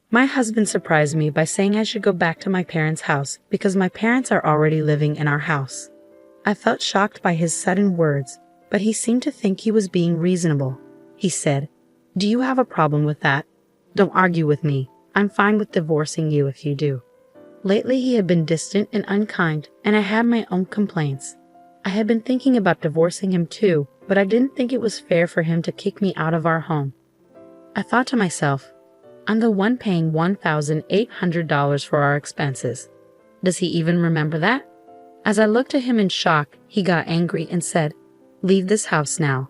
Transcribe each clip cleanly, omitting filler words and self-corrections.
My husband surprised me by saying I should go back to my parents' house because my parents are already living in our house. I felt shocked by his sudden words, but he seemed to think he was being reasonable. He said, "Do you have a problem with that? Don't argue with me. I'm fine with divorcing you if you do." Lately he had been distant and unkind, and I had my own complaints. I had been thinking about divorcing him too, but I didn't think it was fair for him to kick me out of our home. I thought to myself, I'm the one paying $1,800 for our expenses. Does he even remember that? As I looked at him in shock, he got angry and said, "Leave this house now.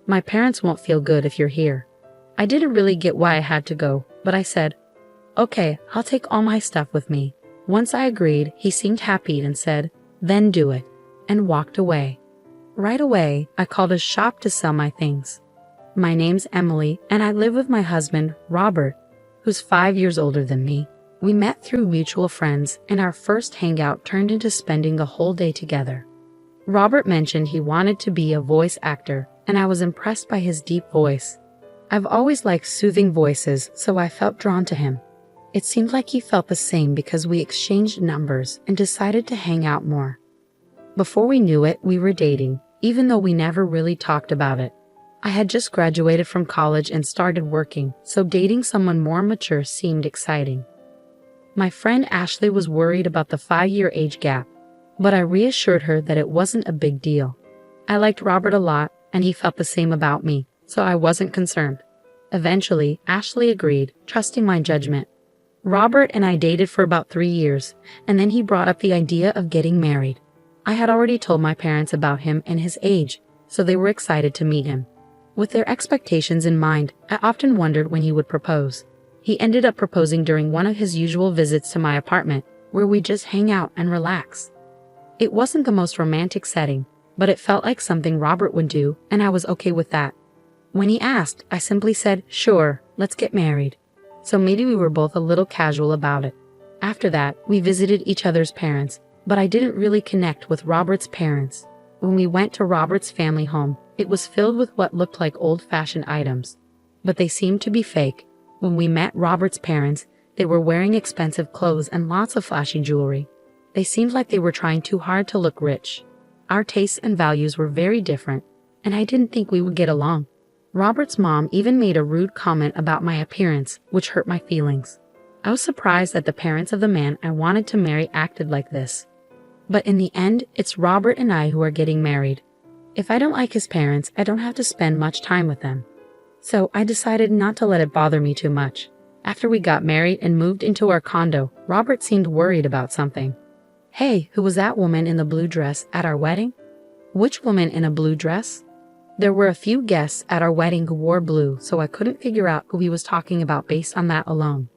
My parents won't feel good if you're here." I didn't really get why I had to go, but I said, "Okay, I'll take all my stuff with me." Once I agreed, he seemed happy and said, "Then do it," and walked away. Right away, I called a shop to sell my things. My name's Emily, and I live with my husband, Robert, who's 5 years older than me. We met through mutual friends, and our first hangout turned into spending the whole day together. Robert mentioned he wanted to be a voice actor, and I was impressed by his deep voice. I've always liked soothing voices, so I felt drawn to him. It seemed like he felt the same because we exchanged numbers and decided to hang out more. Before we knew it, we were dating, even though we never really talked about it. I had just graduated from college and started working, so dating someone more mature seemed exciting. My friend Ashley was worried about the 5-year age gap, but I reassured her that it wasn't a big deal. I liked Robert a lot, and he felt the same about me, so I wasn't concerned. Eventually, Ashley agreed, trusting my judgment. Robert and I dated for about 3 years, and then he brought up the idea of getting married. I had already told my parents about him and his age, so they were excited to meet him. With their expectations in mind, I often wondered when he would propose. He ended up proposing during one of his usual visits to my apartment, where we just hang out and relax. It wasn't the most romantic setting, but it felt like something Robert would do, and I was okay with that. When he asked, I simply said, "Sure, let's get married." So maybe we were both a little casual about it. After that, we visited each other's parents, but I didn't really connect with Robert's parents. When we went to Robert's family home, it was filled with what looked like old-fashioned items, but they seemed to be fake. When we met Robert's parents, they were wearing expensive clothes and lots of flashy jewelry. They seemed like they were trying too hard to look rich. Our tastes and values were very different, and I didn't think we would get along. Robert's mom even made a rude comment about my appearance, which hurt my feelings. I was surprised that the parents of the man I wanted to marry acted like this. But in the end, it's Robert and I who are getting married. If I don't like his parents, I don't have to spend much time with them. So I decided not to let it bother me too much. After we got married and moved into our condo, Robert seemed worried about something. "Hey, who was that woman in the blue dress at our wedding?" "Which woman in a blue dress?" There were a few guests at our wedding who wore blue, so I couldn't figure out who he was talking about based on that alone.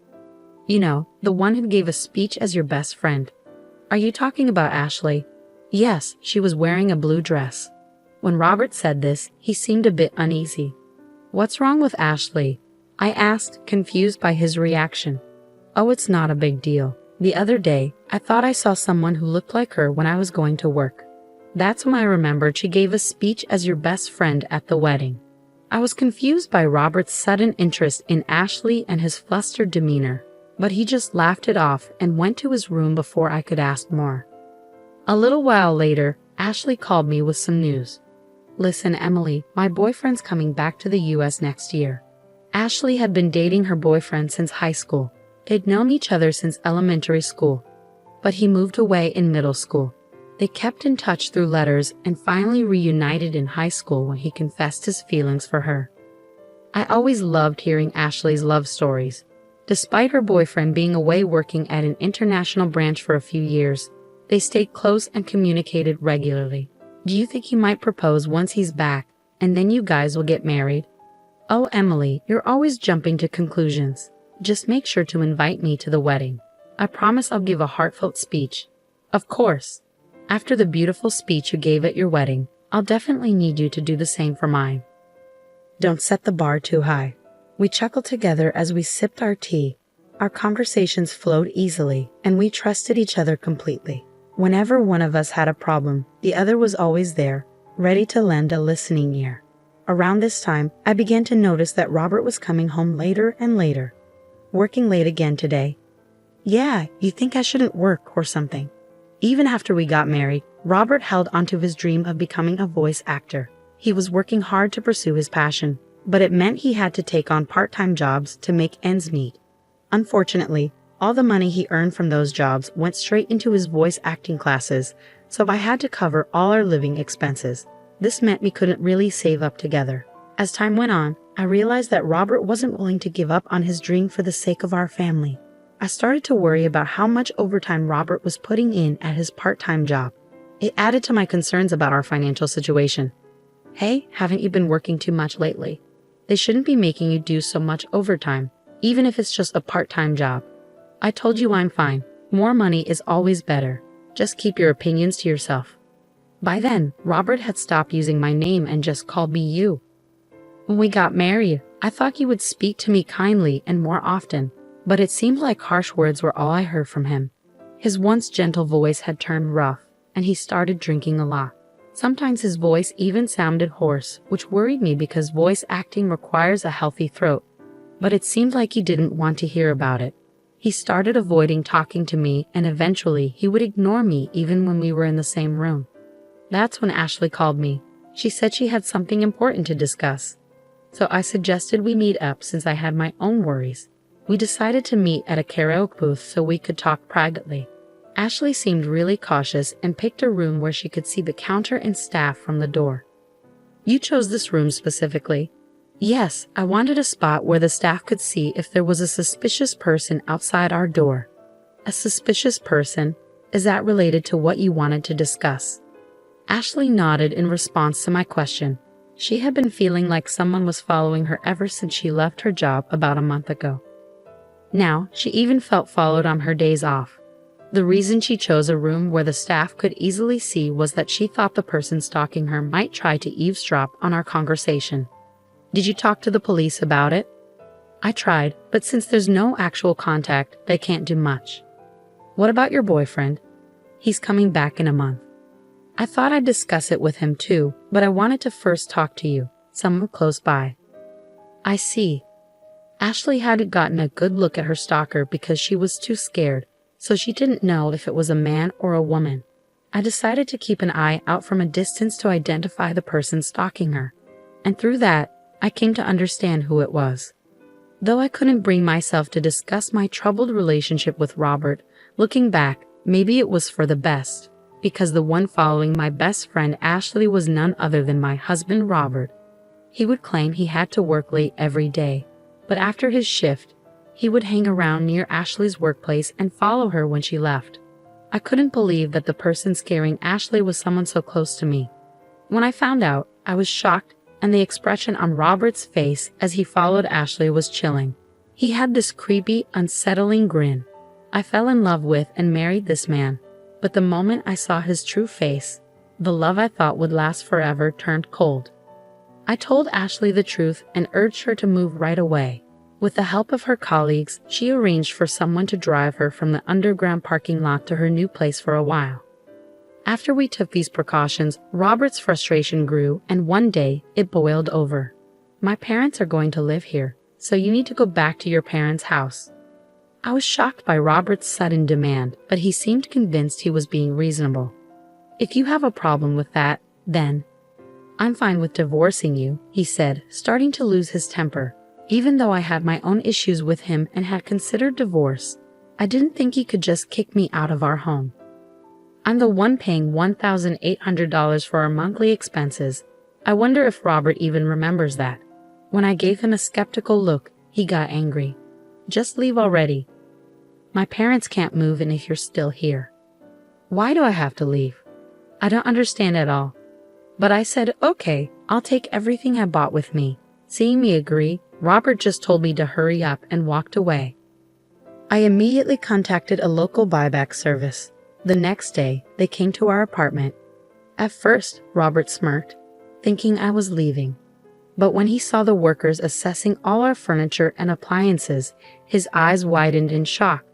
"You know, the one who gave a speech as your best friend." "Are you talking about Ashley?" "Yes, she was wearing a blue dress." When Robert said this, he seemed a bit uneasy. "What's wrong with Ashley?" I asked, confused by his reaction. "Oh, it's not a big deal. The other day, I thought I saw someone who looked like her when I was going to work. That's when I remembered she gave a speech as your best friend at the wedding." I was confused by Robert's sudden interest in Ashley and his flustered demeanor, but he just laughed it off and went to his room before I could ask more. A little while later, Ashley called me with some news. "Listen, Emily, my boyfriend's coming back to the US next year." Ashley had been dating her boyfriend since high school. They'd known each other since elementary school, but he moved away in middle school. They kept in touch through letters and finally reunited in high school when he confessed his feelings for her. I always loved hearing Ashley's love stories. Despite her boyfriend being away working at an international branch for a few years, they stayed close and communicated regularly. "Do you think he might propose once he's back, and then you guys will get married?" "Oh, Emily, you're always jumping to conclusions. Just make sure to invite me to the wedding. I promise I'll give a heartfelt speech." "Of course. After the beautiful speech you gave at your wedding, I'll definitely need you to do the same for mine." Don't set the bar too high. We chuckled together as we sipped our tea. Our conversations flowed easily, and we trusted each other completely. Whenever one of us had a problem, the other was always there, ready to lend a listening ear. Around this time, I began to notice that Robert was coming home later and later. Working late again today. Yeah, you think I shouldn't work or something. Even after we got married, Robert held onto his dream of becoming a voice actor. He was working hard to pursue his passion, but it meant he had to take on part-time jobs to make ends meet. Unfortunately, all the money he earned from those jobs went straight into his voice acting classes, so I had to cover all our living expenses. This meant we couldn't really save up together. As time went on, I realized that Robert wasn't willing to give up on his dream for the sake of our family. I started to worry about how much overtime Robert was putting in at his part-time job. It added to my concerns about our financial situation. Hey, haven't you been working too much lately? They shouldn't be making you do so much overtime, even if it's just a part-time job. I told you I'm fine. More money is always better. Just keep your opinions to yourself. By then, Robert had stopped using my name and just called me you. When we got married, I thought he would speak to me kindly and more often, but it seemed like harsh words were all I heard from him. His once gentle voice had turned rough, and he started drinking a lot. Sometimes his voice even sounded hoarse, which worried me because voice acting requires a healthy throat. But it seemed like he didn't want to hear about it. He started avoiding talking to me, and eventually he would ignore me even when we were in the same room. That's when Ashley called me. She said she had something important to discuss. So I suggested we meet up since I had my own worries. We decided to meet at a karaoke booth so we could talk privately. Ashley seemed really cautious and picked a room where she could see the counter and staff from the door. You chose this room specifically? Yes, I wanted a spot where the staff could see if there was a suspicious person outside our door. A suspicious person? Is that related to what you wanted to discuss? Ashley nodded in response to my question. She had been feeling like someone was following her ever since she left her job about a month ago. Now, she even felt followed on her days off. The reason she chose a room where the staff could easily see was that she thought the person stalking her might try to eavesdrop on our conversation. Did you talk to the police about it? I tried, but since there's no actual contact, they can't do much. What about your boyfriend? He's coming back in a month. I thought I'd discuss it with him too, but I wanted to first talk to you, someone close by. I see. Ashley hadn't gotten a good look at her stalker because she was too scared, so she didn't know if it was a man or a woman. I decided to keep an eye out from a distance to identify the person stalking her, and through that, I came to understand who it was. Though I couldn't bring myself to discuss my troubled relationship with Robert, looking back, maybe it was for the best, because the one following my best friend Ashley was none other than my husband Robert. He would claim he had to work late every day, but after his shift, he would hang around near Ashley's workplace and follow her when she left. I couldn't believe that the person scaring Ashley was someone so close to me. When I found out, I was shocked, and the expression on Robert's face as he followed Ashley was chilling. He had this creepy, unsettling grin. I fell in love with and married this man, but the moment I saw his true face, the love I thought would last forever turned cold. I told Ashley the truth and urged her to move right away. With the help of her colleagues, she arranged for someone to drive her from the underground parking lot to her new place for a while. After we took these precautions, Robert's frustration grew, and one day, it boiled over. My parents are going to live here, so you need to go back to your parents' house. I was shocked by Robert's sudden demand, but he seemed convinced he was being reasonable. If you have a problem with that, then I'm fine with divorcing you, he said, starting to lose his temper. Even though I had my own issues with him and had considered divorce, I didn't think he could just kick me out of our home. I'm the one paying $1,800 for our monthly expenses. I wonder if Robert even remembers that. When I gave him a skeptical look, he got angry. Just leave already. My parents can't move in if you're still here. Why do I have to leave? I don't understand at all. But I said, okay, I'll take everything I bought with me. Seeing me agree, Robert just told me to hurry up and walked away. I immediately contacted a local buyback service. The next day, they came to our apartment. At first, Robert smirked, thinking I was leaving. But when he saw the workers assessing all our furniture and appliances, his eyes widened in shock.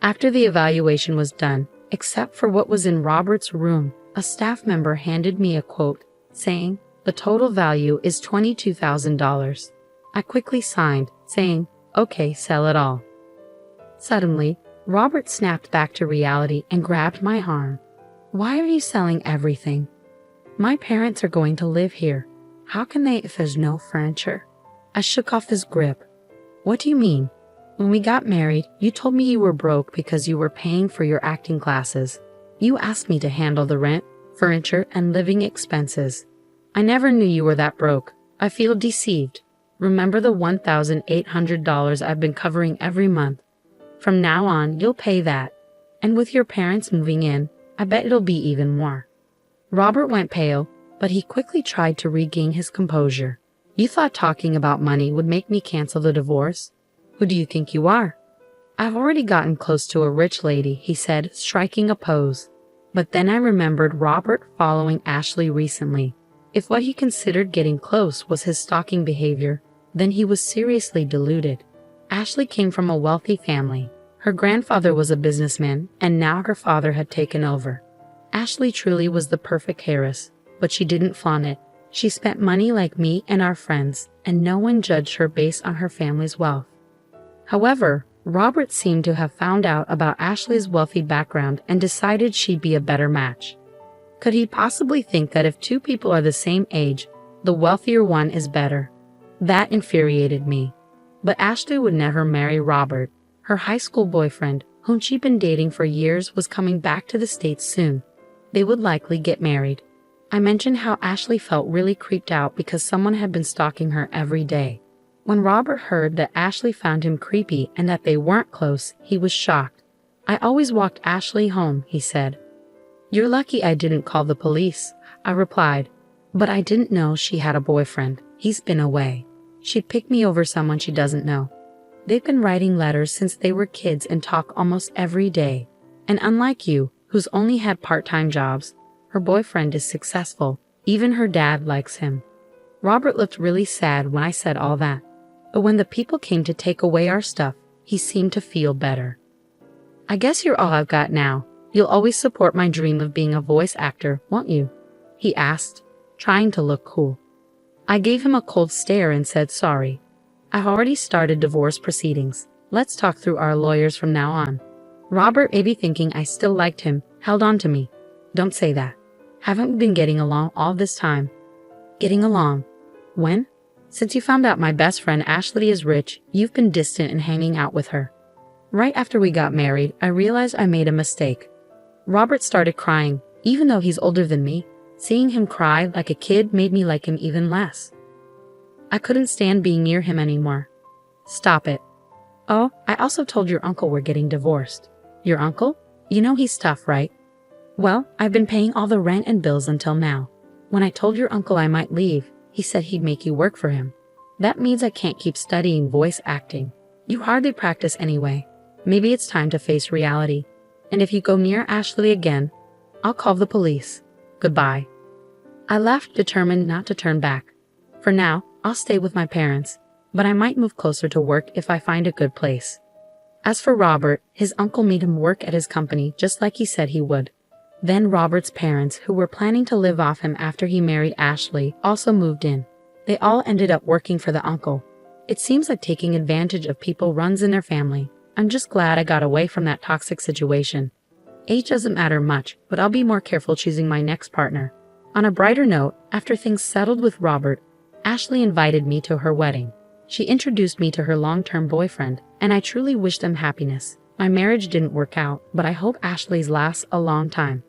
After the evaluation was done, except for what was in Robert's room, a staff member handed me a quote, saying, "The total value is $22,000. I quickly signed, saying, "Okay, sell it all." Suddenly, Robert snapped back to reality and grabbed my arm. Why are you selling everything? My parents are going to live here. How can they if there's no furniture? I shook off his grip. What do you mean? When we got married, you told me you were broke because you were paying for your acting classes. You asked me to handle the rent, furniture, and living expenses. I never knew you were that broke. I feel deceived. Remember the $1,800 I've been covering every month? From now on, you'll pay that. And with your parents moving in, I bet it'll be even more. Robert went pale, but he quickly tried to regain his composure. You thought talking about money would make me cancel the divorce? Who do you think you are? I've already gotten close to a rich lady, he said, striking a pose. But then I remembered Robert following Ashley recently. If what he considered getting close was his stalking behavior, then he was seriously deluded. Ashley came from a wealthy family. Her grandfather was a businessman, and now her father had taken over. Ashley truly was the perfect heiress, but she didn't flaunt it. She spent money like me and our friends, and no one judged her based on her family's wealth. However, Robert seemed to have found out about Ashley's wealthy background and decided she'd be a better match. Could he possibly think that if two people are the same age, the wealthier one is better? That infuriated me. But Ashley would never marry Robert. Her high school boyfriend, whom she'd been dating for years, was coming back to the States soon. They would likely get married. I mentioned how Ashley felt really creeped out because someone had been stalking her every day. When Robert heard that Ashley found him creepy and that they weren't close, he was shocked. I always walked Ashley home, he said. You're lucky I didn't call the police, I replied. But I didn't know she had a boyfriend. He's been away. She'd pick me over someone she doesn't know. They've been writing letters since they were kids and talk almost every day. And unlike you, who's only had part-time jobs, her boyfriend is successful. Even her dad likes him. Robert looked really sad when I said all that. But when the people came to take away our stuff, he seemed to feel better. I guess you're all I've got now. You'll always support my dream of being a voice actor, won't you? He asked, trying to look cool. I gave him a cold stare and said sorry. I've already started divorce proceedings. Let's talk through our lawyers from now on. Robert, maybe thinking I still liked him, held on to me. Don't say that. Haven't we been getting along all this time? Getting along? When? Since you found out my best friend Ashley is rich, you've been distant and hanging out with her. Right after we got married, I realized I made a mistake. Robert started crying, even though he's older than me. Seeing him cry like a kid made me like him even less. I couldn't stand being near him anymore. Stop it. Oh, I also told your uncle we're getting divorced. Your uncle? You know he's tough, right? Well, I've been paying all the rent and bills until now. When I told your uncle I might leave, he said he'd make you work for him. That means I can't keep studying voice acting. You hardly practice anyway. Maybe it's time to face reality. And if you go near Ashley again, I'll call the police. Goodbye. I left, determined not to turn back. For now, I'll stay with my parents, but I might move closer to work if I find a good place. As for Robert, his uncle made him work at his company just like he said he would. Then Robert's parents, who were planning to live off him after he married Ashley, also moved in. They all ended up working for the uncle. It seems like taking advantage of people runs in their family. I'm just glad I got away from that toxic situation. Age doesn't matter much, but I'll be more careful choosing my next partner. On a brighter note, after things settled with Robert, Ashley invited me to her wedding. She introduced me to her long-term boyfriend, and I truly wish them happiness. My marriage didn't work out, but I hope Ashley's lasts a long time.